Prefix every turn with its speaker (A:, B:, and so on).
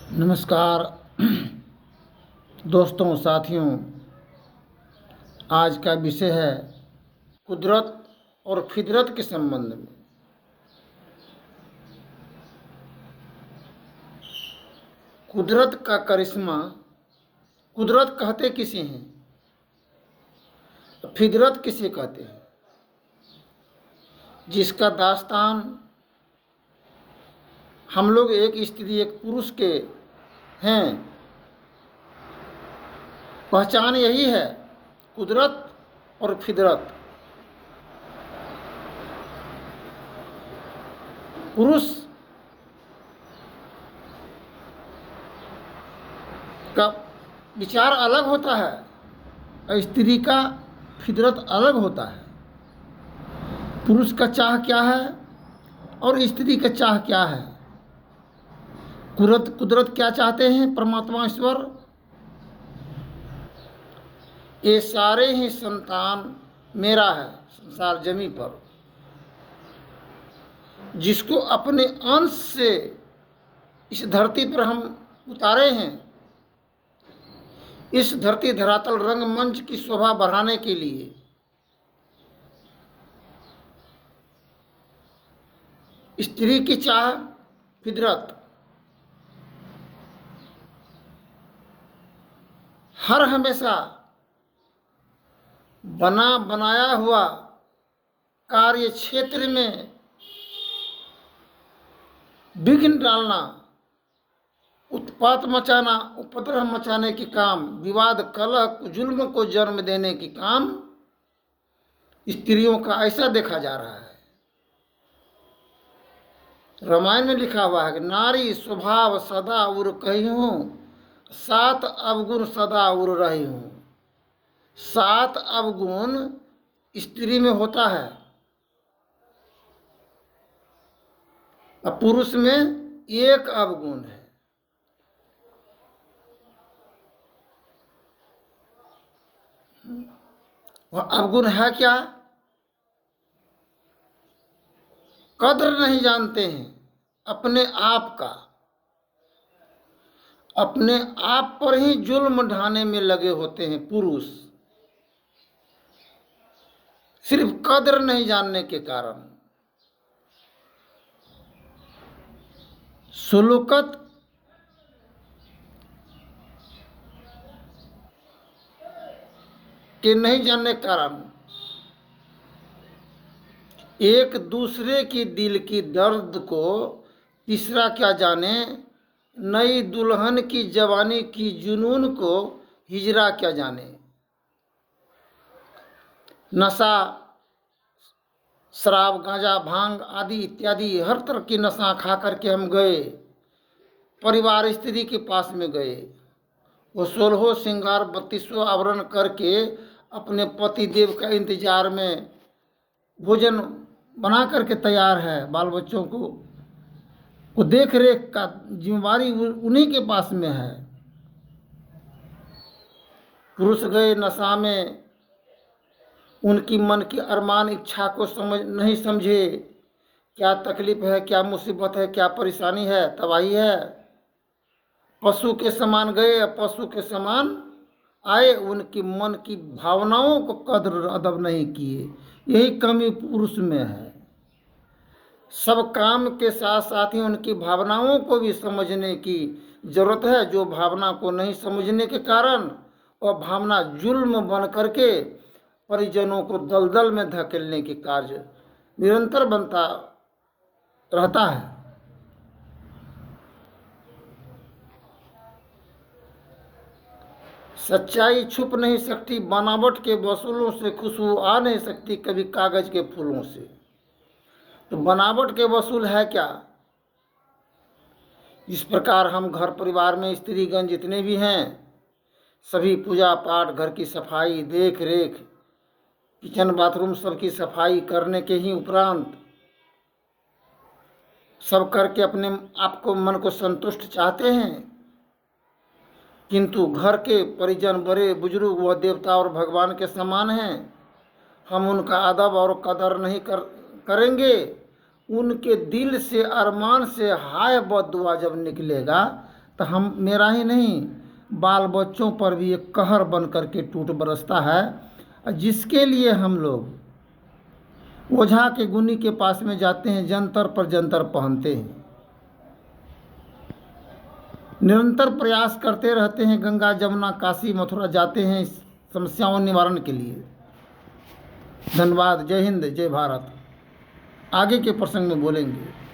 A: नमस्कार दोस्तों, साथियों। आज का विषय है कुदरत और फितरत के संबंध में। कुदरत का करिश्मा। कुदरत कहते किसे हैं, फितरत किसे कहते हैं? जिसका दास्तान हम लोग एक स्त्री एक पुरुष के हैं, पहचान यही है, कुदरत और फितरत। पुरुष का विचार अलग होता है और स्त्री का फितरत अलग होता है। पुरुष का चाह क्या है और स्त्री का चाह क्या है? कुदरत क्या चाहते हैं? परमात्मा ईश्वर ये सारे ही संतान मेरा है संसार जमी पर, जिसको अपने अंश से इस धरती पर हम उतारे हैं, इस धरती धरातल रंगमंच की शोभा बढ़ाने के लिए। स्त्री की चाह फितरत हर हमेशा बना बनाया हुआ कार्य क्षेत्र में विघ्न डालना, उत्पात मचाना, उपद्रव मचाने के काम, विवाद कलह जुल्म को जन्म देने के काम स्त्रियों का ऐसा देखा जा रहा है। रामायण में लिखा हुआ है कि नारी स्वभाव सदा उर कही हूँ, 7 अवगुण सदा उर रही हूँ। 7 अवगुण स्त्री में होता है और पुरुष में 1 अवगुण है। वह अवगुण है क्या? कद्र नहीं जानते हैं अपने आप का, अपने आप पर ही जुल्म ढाने में लगे होते हैं पुरुष, सिर्फ कद्र नहीं जानने के कारण। सुलूकत के नहीं जानने के कारण एक दूसरे की दिल की दर्द को तीसरा क्या जाने, नई दुल्हन की जवानी की जुनून को हिजरा क्या जाने। नशा, शराब, गांजा, भांग आदि इत्यादि हर तरह की नशा खा करके हम गए, परिवार स्त्री के पास में गए। वो 16 श्रृंगार 32 आवरण करके अपने पति देव का इंतजार में भोजन बना करके तैयार है। बाल बच्चों को देख रेख का जिम्मेवारी उन्हीं के पास में है। पुरुष गए नशा में, उनकी मन की अरमान इच्छा को नहीं समझे, क्या तकलीफ है, क्या मुसीबत है, क्या परेशानी है, तबाही है। पशु के समान गए, पशु के समान आए, उनकी मन की भावनाओं को कद्र अदब नहीं किए। यही कमी पुरुष में है। सब काम के साथ साथ ही उनकी भावनाओं को भी समझने की जरूरत है। जो भावना को नहीं समझने के कारण वह भावना जुल्म बन करके परिजनों को दलदल में धकेलने के कार्य निरंतर बनता रहता है। सच्चाई छुप नहीं सकती, बनावट के वसूलों से खुशबू आ नहीं सकती कभी कागज के फूलों से। तो बनावट के वसूल है क्या? इस प्रकार हम घर परिवार में स्त्रीगण जितने भी हैं, सभी पूजा पाठ, घर की सफाई, देख रेख, किचन बाथरूम सबकी सफाई करने के ही उपरांत सब करके अपने आप को मन को संतुष्ट चाहते हैं, किंतु घर के परिजन बड़े बुजुर्ग व देवता और भगवान के समान हैं। हम उनका अदब और कदर नहीं करेंगे। उनके दिल से अरमान से हाय बद्दुआ जब निकलेगा तो हम मेरा ही नहीं, बाल बच्चों पर भी एक कहर बन करके टूट बरसता है, जिसके लिए हम लोग ओझा के गुनी के पास में जाते हैं, जंतर पर जंतर पहनते हैं, निरंतर प्रयास करते रहते हैं, गंगा जमुना काशी मथुरा जाते हैं इस समस्याओं निवारण के लिए। धन्यवाद। जय हिंद, जय भारत। आगे के प्रसंग में बोलेंगे।